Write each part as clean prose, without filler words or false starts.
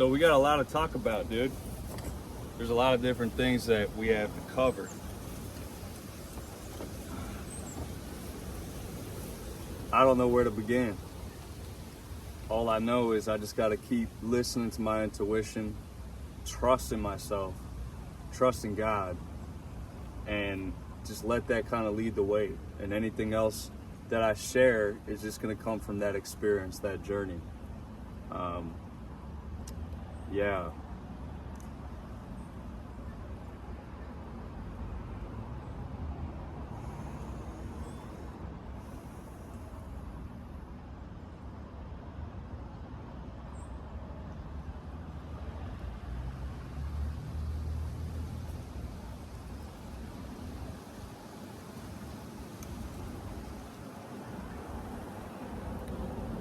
So we got a lot to talk about, dude. There's a lot of different things that we have to cover. I don't know where to begin. All I know is I just got to keep listening to my intuition, trusting myself, trusting God, and just let that kind of lead the way. And anything else that I share is just going to come from that experience, that journey. Yeah.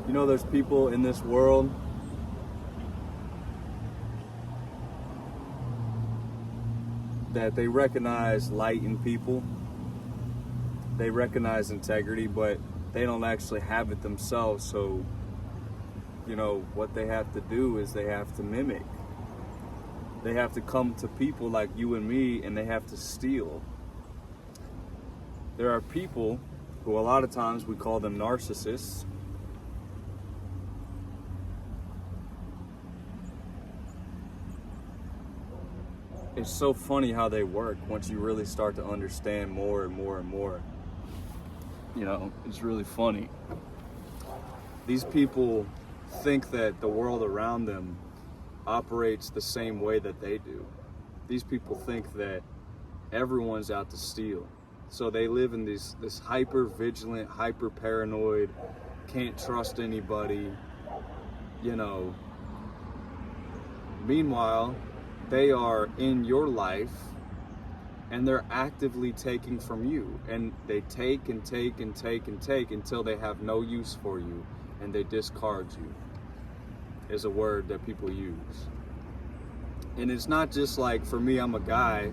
You know, there's people in this world that they recognize light in people. They recognize integrity, but they don't actually have it themselves. So, you know, what they have to do is they have to mimic. They have to come to people like you and me, and they have to steal. There are people who a lot of times we call them narcissists. It's so funny how they work once you really start to understand more and more and more. You know, it's really funny. These people think that the world around them operates the same way that they do. These people think that everyone's out to steal. So they live in this hyper vigilant, hyper paranoid, can't trust anybody, you know. Meanwhile, they are in your life and they're actively taking from you, and they take and take and take and take until they have no use for you, and they discard you is a word that people use. And it's not just like, for me, I'm a guy,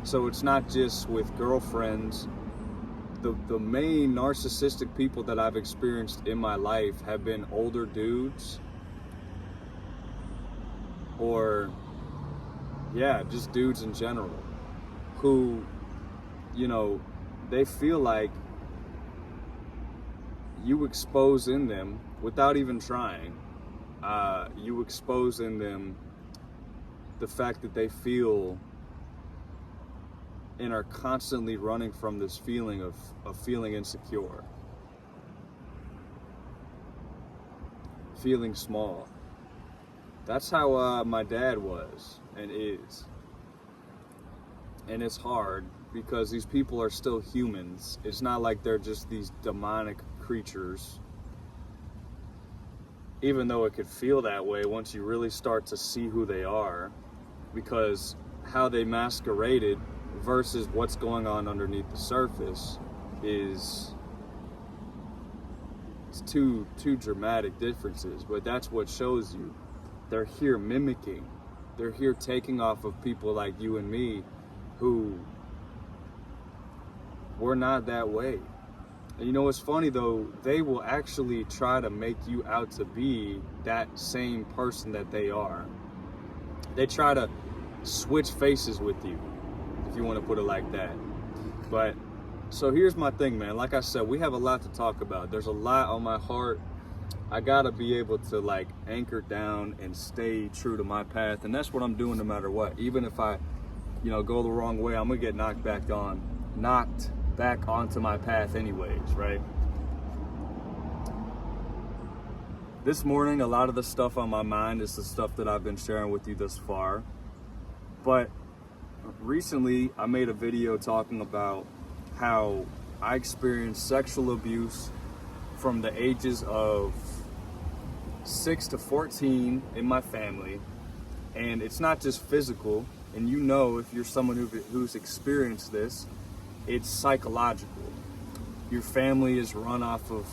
so it's not just with girlfriends. The main narcissistic people that I've experienced in my life have been older dudes, or yeah, just dudes in general, who, you know, they feel like you expose in them, without even trying, you expose in them the fact that they feel and are constantly running from this feeling of feeling insecure, feeling small. That's how my dad was and is. And it's hard because these people are still humans. It's not like they're just these demonic creatures, even though it could feel that way once you really start to see who they are, because how they masqueraded versus what's going on underneath the surface is two dramatic differences. But that's what shows you. They're here mimicking. They're here taking off of people like you and me, who we're not that way. And you know what's funny though? They will actually try to make you out to be that same person that they are. They try to switch faces with you, if you want to put it like that. But so here's my thing, man. Like I said, we have a lot to talk about. There's a lot on my heart. I gotta be able to like anchor down and stay true to my path, and that's what I'm doing no matter what. Even if I, you know, go the wrong way, I'm gonna get knocked back onto my path anyways, right? This morning, a lot of the stuff on my mind is the stuff that I've been sharing with you thus far. But recently, I made a video talking about how I experienced sexual abuse from the ages of 6 to 14 in my family. And it's not just physical, and you know, if you're someone who's experienced this, it's psychological. Your family is run off of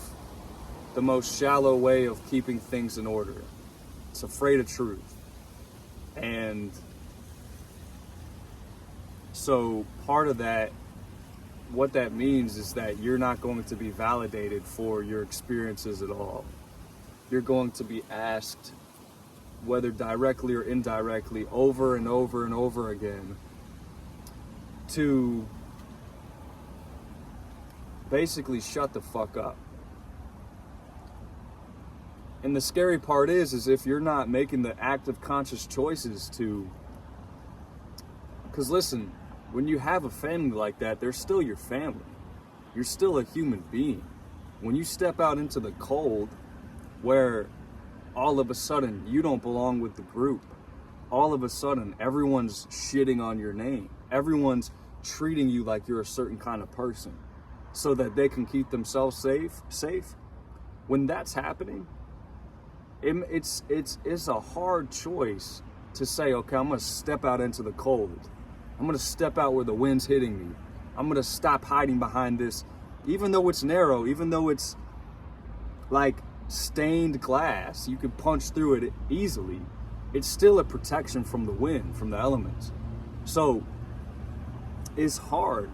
the most shallow way of keeping things in order. It's afraid of truth. And so part of that, what that means is that you're not going to be validated for your experiences at all. You're going to be asked whether directly or indirectly, over and over and over again, to basically shut the fuck up. And the scary part is if you're not making the active conscious choices to, because listen, when you have a family like that, they're still your family. You're still a human being. When you step out into the cold, where all of a sudden you don't belong with the group, all of a sudden everyone's shitting on your name, everyone's treating you like you're a certain kind of person so that they can keep themselves safe. When that's happening, it's a hard choice to say, okay, I'm gonna step out into the cold. I'm gonna step out where the wind's hitting me. I'm gonna stop hiding behind this, even though it's narrow, even though it's like stained glass, you can punch through it easily. It's still a protection from the wind, from the elements. So it's hard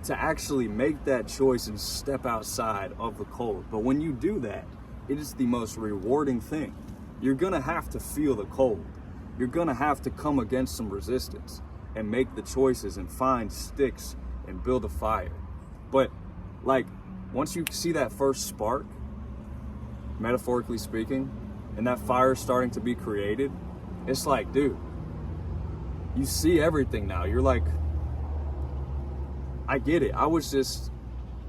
to actually make that choice and step outside of the cold. But when you do that, it is the most rewarding thing. You're gonna have to feel the cold. You're gonna have to come against some resistance and make the choices and find sticks and build a fire. But like, once you see that first spark, metaphorically speaking, and that fire starting to be created, it's like, dude, you see everything now. You're like, I get it. I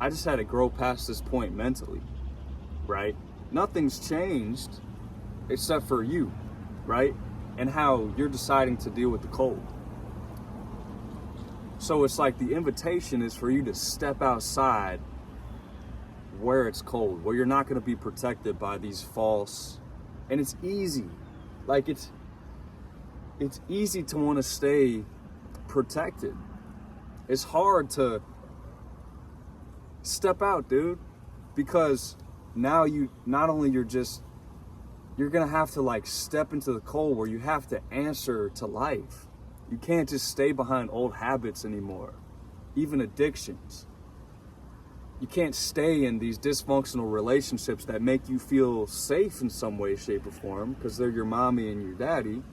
just had to grow past this point mentally, right? Nothing's changed except for you, right? And how you're deciding to deal with the cold. So it's like the invitation is for you to step outside where it's cold, where you're not going to be protected by these false, and it's easy. Like it's easy to want to stay protected. It's hard to step out, dude, because now you're gonna have to like step into the cold where you have to answer to life. You can't just stay behind old habits anymore, even addictions. You can't stay in these dysfunctional relationships that make you feel safe in some way, shape, or form, because they're your mommy and your daddy,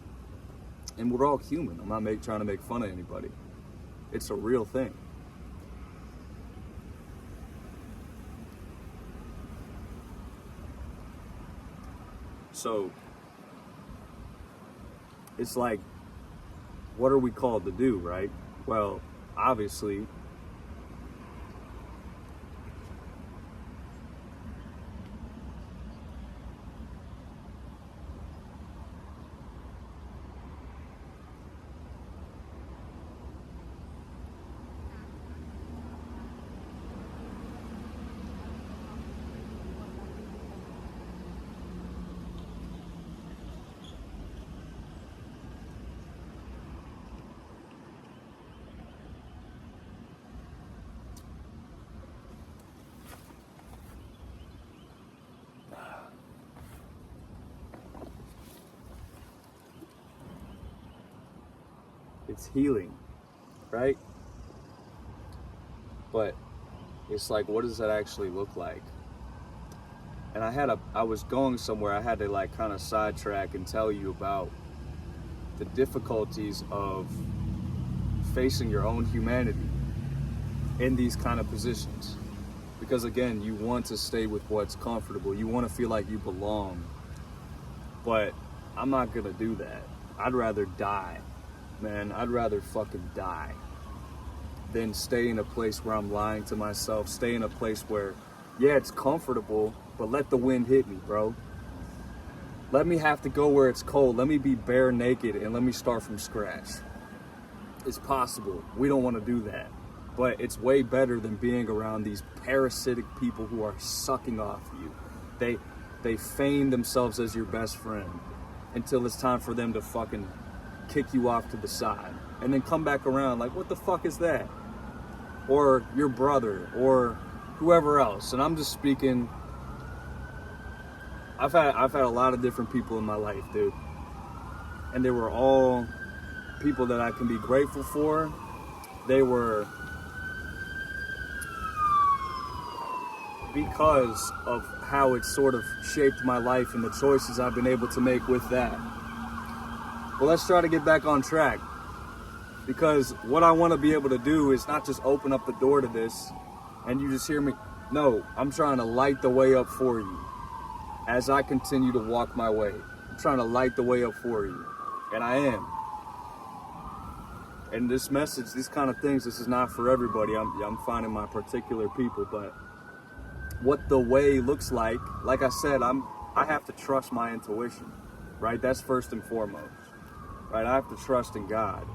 and we're all human. I'm not trying to make fun of anybody. It's a real thing. So it's like, what are we called to do, right? Well, obviously, it's healing, right? But it's like, what does that actually look like? And I was going somewhere, I had to like kind of sidetrack and tell you about the difficulties of facing your own humanity in these kind of positions. Because again, you want to stay with what's comfortable. You want to feel like you belong. But I'm not gonna do that. I'd rather die, man. I'd rather fucking die than stay in a place where I'm lying to myself, stay in a place where, yeah, it's comfortable, but let the wind hit me, bro. Let me have to go where it's cold. Let me be bare naked and let me start from scratch. It's possible. We don't want to do that. But it's way better than being around these parasitic people who are sucking off you. They feign themselves as your best friend until it's time for them to fucking kick you off to the side and then come back around like, what the fuck is that? Or your brother or whoever else. And I'm just speaking, I've had a lot of different people in my life, dude. And they were all people that I can be grateful for. They were, because of how it sort of shaped my life and the choices I've been able to make with that. Well, let's try to get back on track, because what I want to be able to do is not just open up the door to this and you just hear me. No, I'm trying to light the way up for you as I continue to walk my way. I'm trying to light the way up for you, and I am. And this message, these kind of things, this is not for everybody. I'm finding my particular people, but what the way looks like I said, I have to trust my intuition, right? That's first and foremost, right? I have to trust in God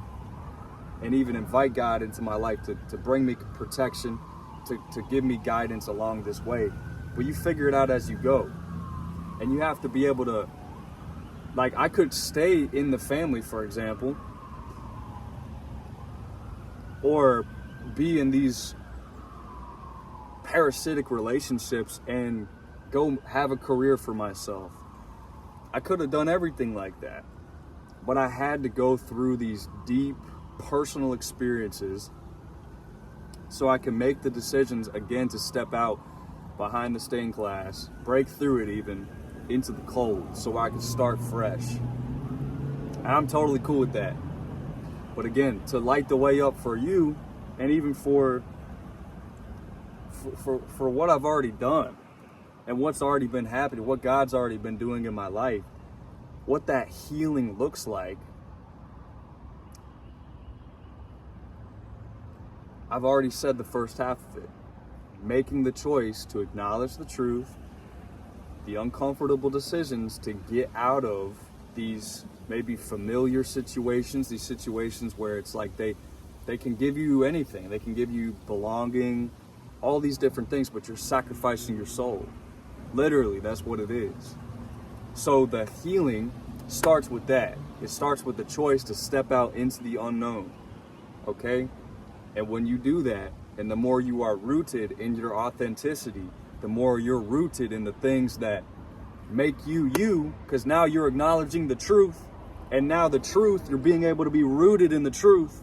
and even invite God into my life to bring me protection, to give me guidance along this way. But you figure it out as you go. And you have to be able to, like, I could stay in the family, for example, or be in these parasitic relationships and go have a career for myself. I could have done everything like that, but I had to go through these deep personal experiences so I can make the decisions again to step out behind the stained glass, break through it even into the cold, so I can start fresh. And I'm totally cool with that. But again, to light the way up for you, and even for what I've already done and what's already been happening, what God's already been doing in my life, what that healing looks like, I've already said the first half of it. Making the choice to acknowledge the truth, the uncomfortable decisions to get out of these maybe familiar situations, these situations where it's like they can give you anything. They can give you belonging, all these different things, but you're sacrificing your soul. Literally, that's what it is. So the healing starts with that. It starts with the choice to step out into the unknown, okay? And when you do that, and the more you are rooted in your authenticity, the more you're rooted in the things that make you you, because now you're acknowledging the truth, and now the truth, you're being able to be rooted in the truth.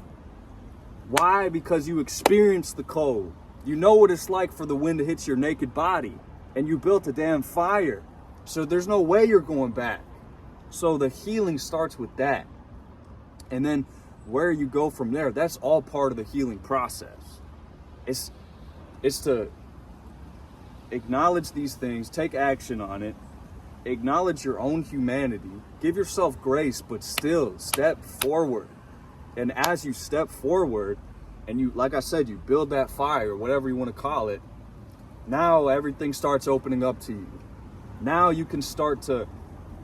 Why? Because you experienced the cold. You know what it's like for the wind to hit your naked body, and you built a damn fire. So there's no way you're going back. So the healing starts with that. And then where you go from there, that's all part of the healing process. It's to acknowledge these things, take action on it, acknowledge your own humanity, give yourself grace, but still step forward. And as you step forward, and you, like I said, you build that fire, whatever you want to call it, now everything starts opening up to you. Now you can start to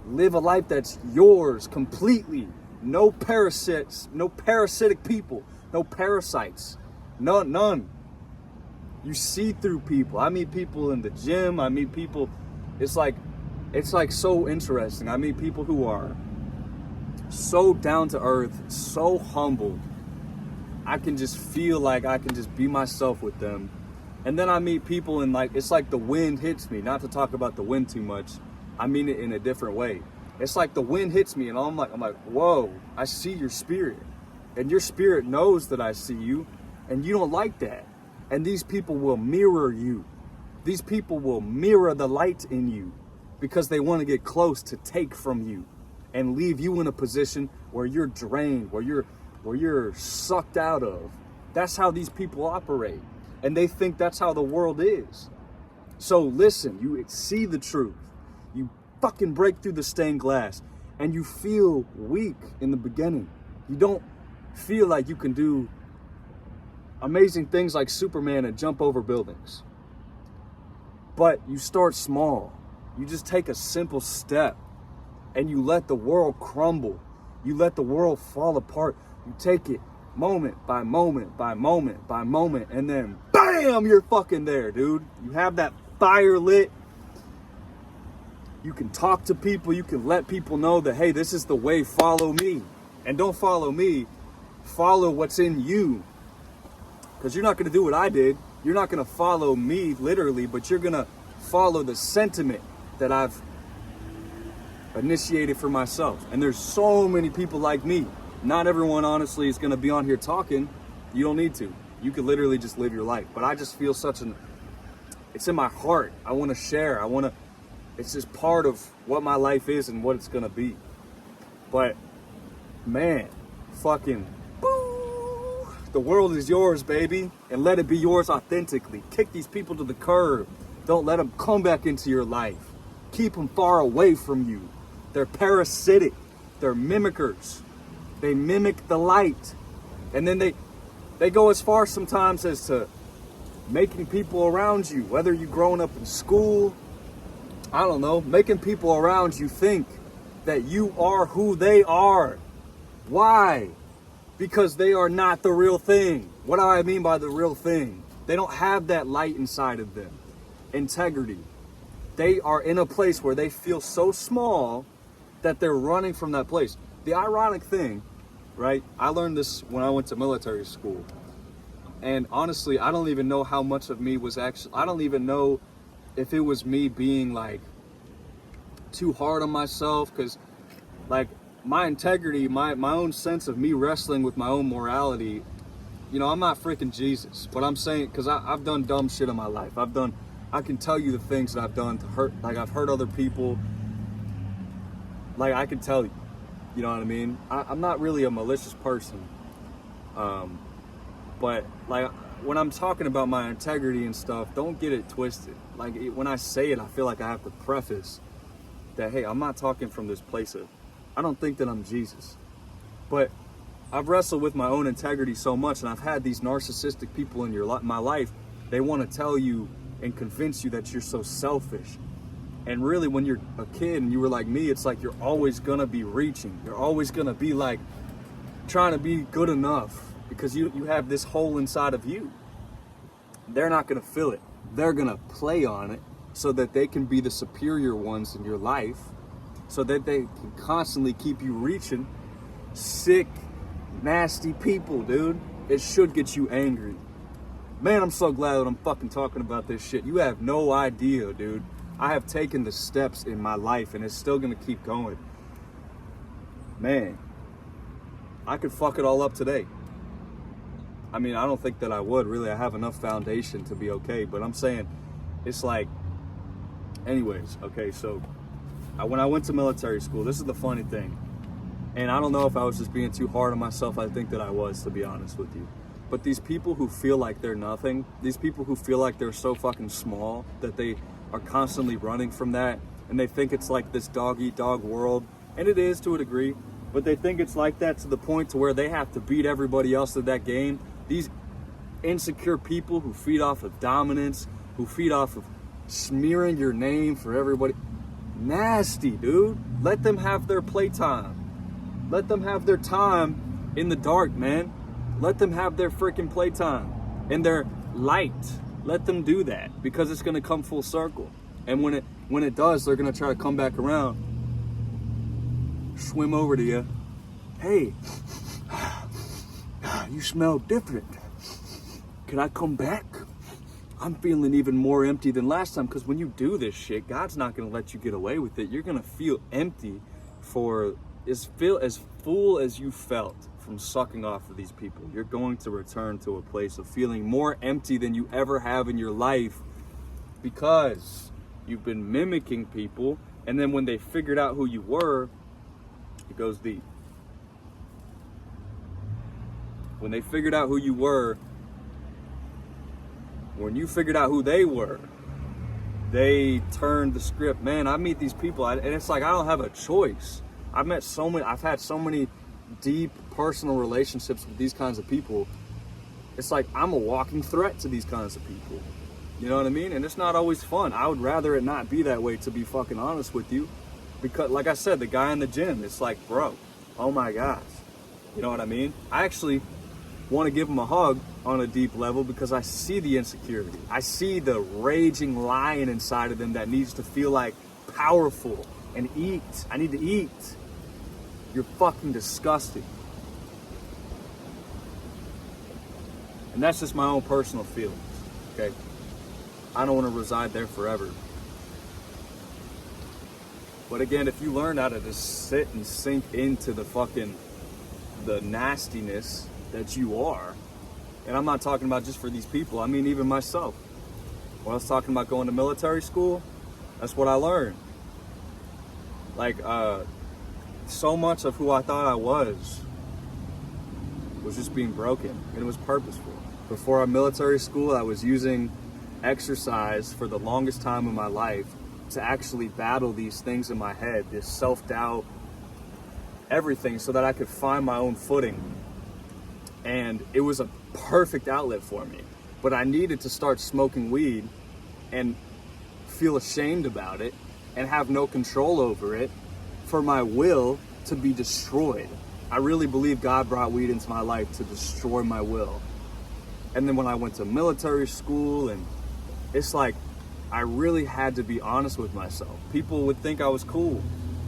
live a life that's yours completely. No parasites, no parasitic people, no parasites, none. You see through people. I meet people in the gym. I meet people. It's like so interesting. I meet people who are so down to earth, so humble. I can just feel like I can just be myself with them. And then I meet people and it's like the wind hits me. Not to talk about the wind too much. I mean it in a different way. It's like the wind hits me and I'm like, whoa, I see your spirit. And your spirit knows that I see you, and you don't like that. And these people will mirror you. These people will mirror the light in you because they want to get close to take from you and leave you in a position where you're drained, where you're sucked out of. That's how these people operate. And they think that's how the world is. So listen, you see the truth. You fucking break through the stained glass, and you feel weak in the beginning. You don't feel like you can do amazing things like Superman and jump over buildings. But you start small. You just take a simple step and you let the world crumble. You let the world fall apart. You take it moment by moment by moment by moment, and then bam, you're fucking there, dude. You have that fire lit. You can talk to people. You can let people know that, hey, this is the way, follow me. And don't follow me, follow what's in you. Because you're not going to do what I did. You're not going to follow me literally, but you're going to follow the sentiment that I've initiated for myself. And there's so many people like me. Not everyone, honestly, is going to be on here talking. You don't need to. You can literally just live your life. But I just feel it's in my heart. I want to share. It's just part of what my life is and what it's going to be. But man, fucking, boo, the world is yours, baby, and let it be yours authentically. Kick these people to the curb. Don't let them come back into your life. Keep them far away from you. They're parasitic. They're mimickers. They mimic the light. And then they go as far sometimes as to making people around you, whether you're growing up in school, I don't know, making people around you think that you are who they are. Why? Because they are not the real thing. What do I mean by the real thing? They don't have that light inside of them. Integrity. They are in a place where they feel so small that they're running from that place. The ironic thing, right? I learned this when I went to military school. And honestly, I don't even know how much of me was actually, I don't even know if it was me being like too hard on myself, because like my integrity, my own sense of me wrestling with my own morality, you know, I'm not freaking Jesus, but I'm saying, because I've done dumb shit in my life. I can tell you the things that I've done to hurt, like I've hurt other people. Like I can tell you, you know what I mean? I'm not really a malicious person. But like when I'm talking about my integrity and stuff, don't get it twisted. Like when I say it, I feel like I have to preface that, hey, I'm not talking from this place of, I don't think that I'm Jesus. But I've wrestled with my own integrity so much, and I've had these narcissistic people in my life. They want to tell you and convince you that you're so selfish. And really, when you're a kid and you were like me, it's like you're always going to be reaching. You're always going to be like trying to be good enough because you have this hole inside of you. They're not going to fill it. They're going to play on it so that they can be the superior ones in your life, so that they can constantly keep you reaching. Sick, nasty people, dude. It should get you angry. Man, I'm so glad that I'm fucking talking about this shit. You have no idea, dude. I have taken the steps in my life, and it's still gonna keep going. Man, I could fuck it all up today. I mean, I don't think that I would, really. I have enough foundation to be okay, but I'm saying, it's like, anyways, okay, so when I went to military school, this is the funny thing, and I don't know if I was just being too hard on myself. I think that I was, to be honest with you. But these people who feel like they're nothing, these people who feel like they're so fucking small that they are constantly running from that, and they think it's like this dog-eat-dog world, and it is to a degree, but they think it's like that to the point to where they have to beat everybody else at that game. These insecure people who feed off of dominance, who feed off of smearing your name for everybody. Nasty, dude. Let them have their playtime. Let them have their time in the dark, man. Let them have their freaking playtime and their light. Let them do that, because it's gonna come full circle. And when it does, they're gonna try to come back around, swim over to you. Hey, you smell different. Can I come back? I'm feeling even more empty than last time, because when you do this shit, God's not gonna let you get away with it. You're gonna feel empty for as full as you felt from sucking off of these people. You're going to return to a place of feeling more empty than you ever have in your life, because you've been mimicking people, and then when they figured out who you were, it goes deep. When they figured out who you were, when you figured out who they were, they turned the script. Man, I meet these people, and it's like I don't have a choice. I've had so many deep personal relationships with these kinds of people. It's like I'm a walking threat to these kinds of people. You know what I mean? And it's not always fun. I would rather it not be that way, to be fucking honest with you. Because, like I said, the guy in the gym, it's like, bro, oh my gosh. You know what I mean? I actually want to give him a hug on a deep level, because I see the insecurity. I see the raging lion inside of them that needs to feel like powerful and eat. I need to eat. You're fucking disgusting. And that's just my own personal feelings, okay? I don't want to reside there forever. But again, if you learn how to just sit and sink into the nastiness that you are, and I'm not talking about just for these people, I mean even myself. When I was talking about going to military school, that's what I learned. Like, so much of who I thought I was just being broken, and it was purposeful. Before our military school, I was using exercise for the longest time in my life to actually battle these things in my head, this self-doubt, everything, so that I could find my own footing. And it was a perfect outlet for me. But I needed to start smoking weed and feel ashamed about it and have no control over it for my will to be destroyed. I really believe God brought weed into my life to destroy my will. And then when I went to military school, and it's like I really had to be honest with myself. People would think I was cool,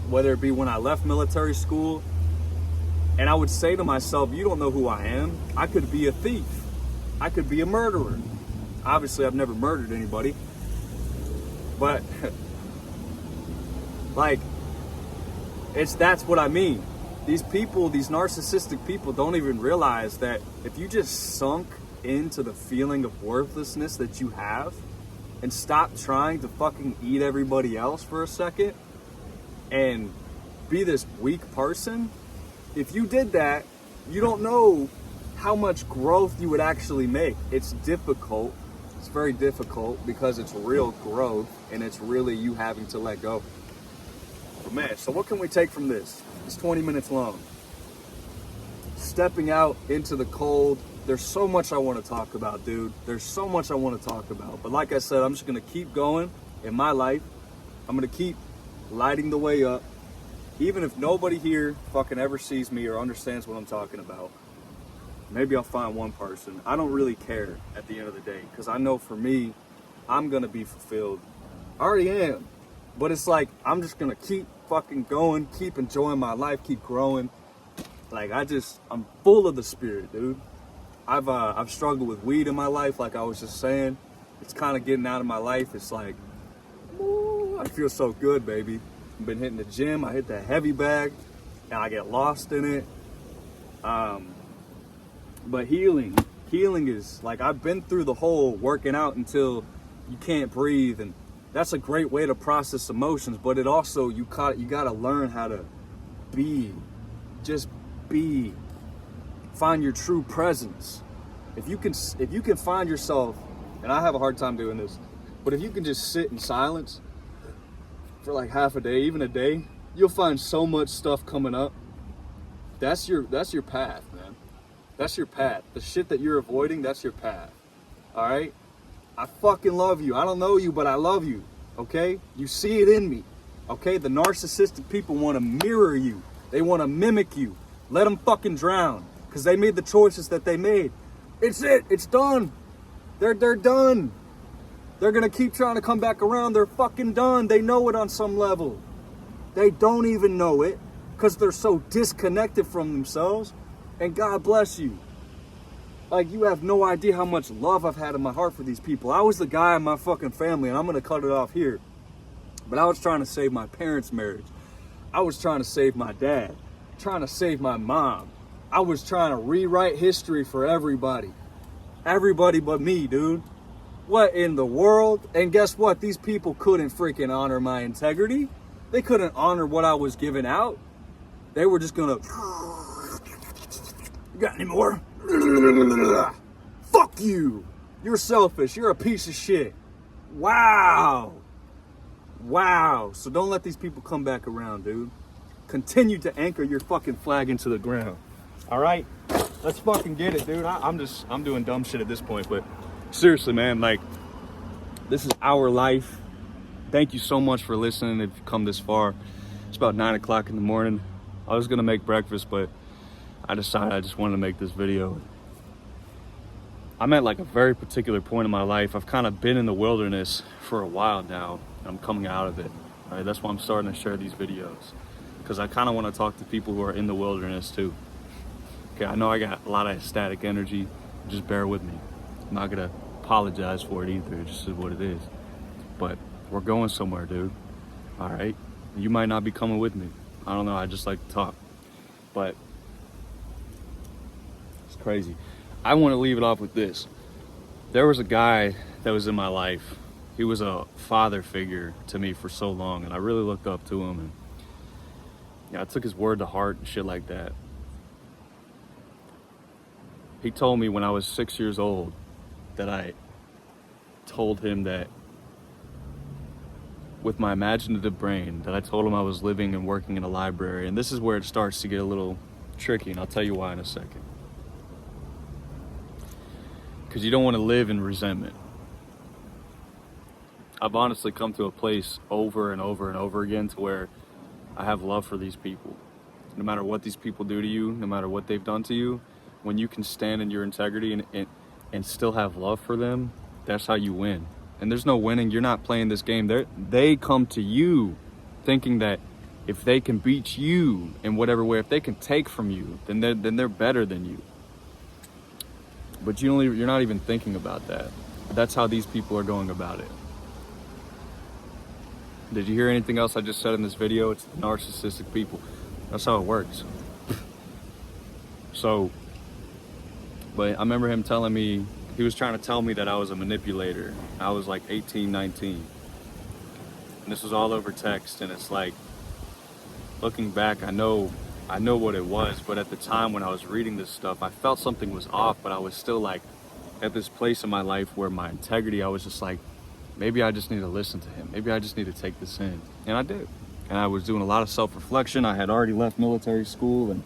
whether it be when I left military school, and I would say to myself, you don't know who I am. I could be a thief. I could be a murderer. Obviously, I've never murdered anybody, but like, that's what I mean. These people, these narcissistic people, don't even realize that if you just sunk into the feeling of worthlessness that you have and stop trying to fucking eat everybody else for a second and be this weak person, if you did that, you don't know how much growth you would actually make. It's difficult. It's very difficult because it's real growth and it's really you having to let go. But man, so what can we take from this? It's 20 minutes long. Stepping out into the cold. There's so much I want to talk about, dude. There's so much I want to talk about. But like I said, I'm just going to keep going in my life. I'm going to keep lighting the way up. Even if nobody here fucking ever sees me or understands what I'm talking about. Maybe I'll find one person. I don't really care at the end of the day. Because I know for me, I'm going to be fulfilled. I already am. But it's like, I'm just going to keep fucking going, keep enjoying my life, keep growing. Like, I'm full of the spirit, dude. I've struggled with weed in my life, like I was just saying. It's kind of getting out of my life. It's like, ooh, I feel so good, baby. I've been hitting the gym. I hit the heavy bag, and I get lost in it. But healing is like, I've been through the whole working out until you can't breathe, and that's a great way to process emotions. But it also, you gotta learn how to just be. Find your true presence. If you can find yourself, and I have a hard time doing this, but if you can just sit in silence for like half a day, even a day, you'll find so much stuff coming up. That's your path, man. That's your path. The shit that you're avoiding, that's your path. All right? I fucking love you. I don't know you, but I love you. Okay? You see it in me. Okay? The narcissistic people want to mirror you. They want to mimic you. Let them fucking drown. Because they made the choices that they made. It's it. It's done. They're done. They're going to keep trying to come back around. They're fucking done. They know it on some level. They don't even know it because they're so disconnected from themselves. And God bless you. Like, you have no idea how much love I've had in my heart for these people. I was the guy in my fucking family, and I'm going to cut it off here. But I was trying to save my parents' marriage. I was trying to save my dad. Trying to save my mom. I was trying to rewrite history for everybody. Everybody but me, dude. What in the world? And guess what? These people couldn't freaking honor my integrity. They couldn't honor what I was giving out. They were just gonna... You got any more? Fuck you. You're selfish. You're a piece of shit. Wow. Wow. So don't let these people come back around, dude. Continue to anchor your fucking flag into the ground. All right, let's fucking get it, dude. I'm doing dumb shit at this point, but seriously, man, like, this is our life. Thank you so much for listening. If you come this far, it's about 9 o'clock in the morning. I was gonna make breakfast, but I decided I just wanted to make this video. I'm at like a very particular point in my life. I've kind of been in the wilderness for a while now. I'm coming out of it. All right, that's why I'm starting to share these videos, because I kind of want to talk to people who are in the wilderness too. Okay, I know I got a lot of static energy. Just bear with me. I'm not gonna apologize for it either. It just is what it is. But we're going somewhere, dude. All right? You might not be coming with me. I don't know. I just like to talk. But it's crazy. I want to leave it off with this. There was a guy that was in my life. He was a father figure to me for so long, and I really looked up to him. And Yeah, I took his word to heart and shit like that. He told me when I was 6 years old that I told him that with my imaginative brain, that I told him I was living and working in a library. And this is where it starts to get a little tricky, and I'll tell you why in a second. Because you don't want to live in resentment. I've honestly come to a place over and over and over again to where I have love for these people. No matter what these people do to you, no matter what they've done to you, when you can stand in your integrity and still have love for them, that's how you win. And there's no winning. You're not playing this game. They come to you thinking that if they can beat you in whatever way, if they can take from you, then they're better than you. But you're not even thinking about that. That's how these people are going about it. Did you hear anything else I just said in this video? It's narcissistic people. That's how it works. But I remember him telling me, he was trying to tell me that I was a manipulator. I was like 18, 19. And this was all over text, and it's like, looking back, I know what it was, but at the time when I was reading this stuff, I felt something was off, but I was still like at this place in my life where my integrity, I was just like, maybe I just need to listen to him. Maybe I just need to take this in. And I did. And I was doing a lot of self-reflection. I had already left military school, and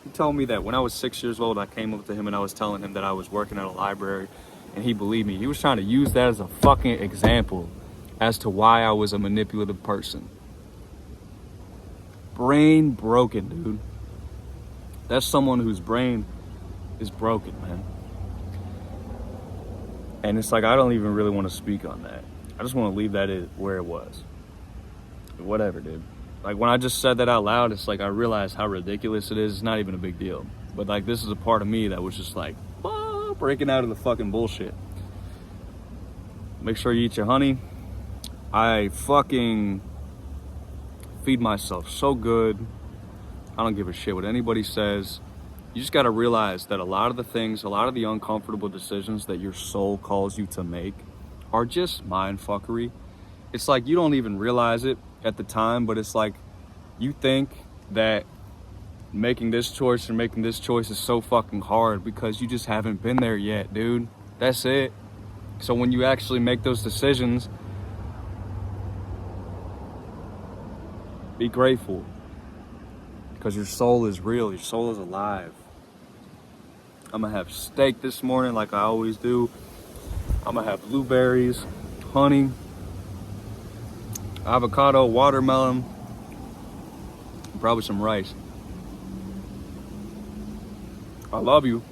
he told me that when I was 6 years old, I came up to him and I was telling him that I was working at a library, and he believed me. He was trying to use that as a fucking example as to why I was a manipulative person. Brain broken, dude. That's someone whose brain is broken, man. And it's like, I don't even really want to speak on that. I just want to leave that where it was. Whatever, dude. Like, when I just said that out loud, it's like I realized how ridiculous it is. It's not even a big deal. But like, this is a part of me that was just like, breaking out of the fucking bullshit. Make sure you eat your honey. I fucking feed myself so good. I don't give a shit what anybody says. You just got to realize that a lot of the things, a lot of the uncomfortable decisions that your soul calls you to make are just mind fuckery. It's like you don't even realize it at the time, but it's like you think that making this choice or making this choice is so fucking hard because you just haven't been there yet, dude. That's it. So when you actually make those decisions, be grateful, because your soul is real, your soul is alive. I'm gonna have steak this morning like I always do. I'm gonna have blueberries, honey, avocado, watermelon, and probably some rice. I love you.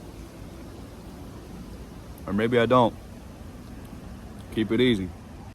Or maybe I don't. Keep it easy.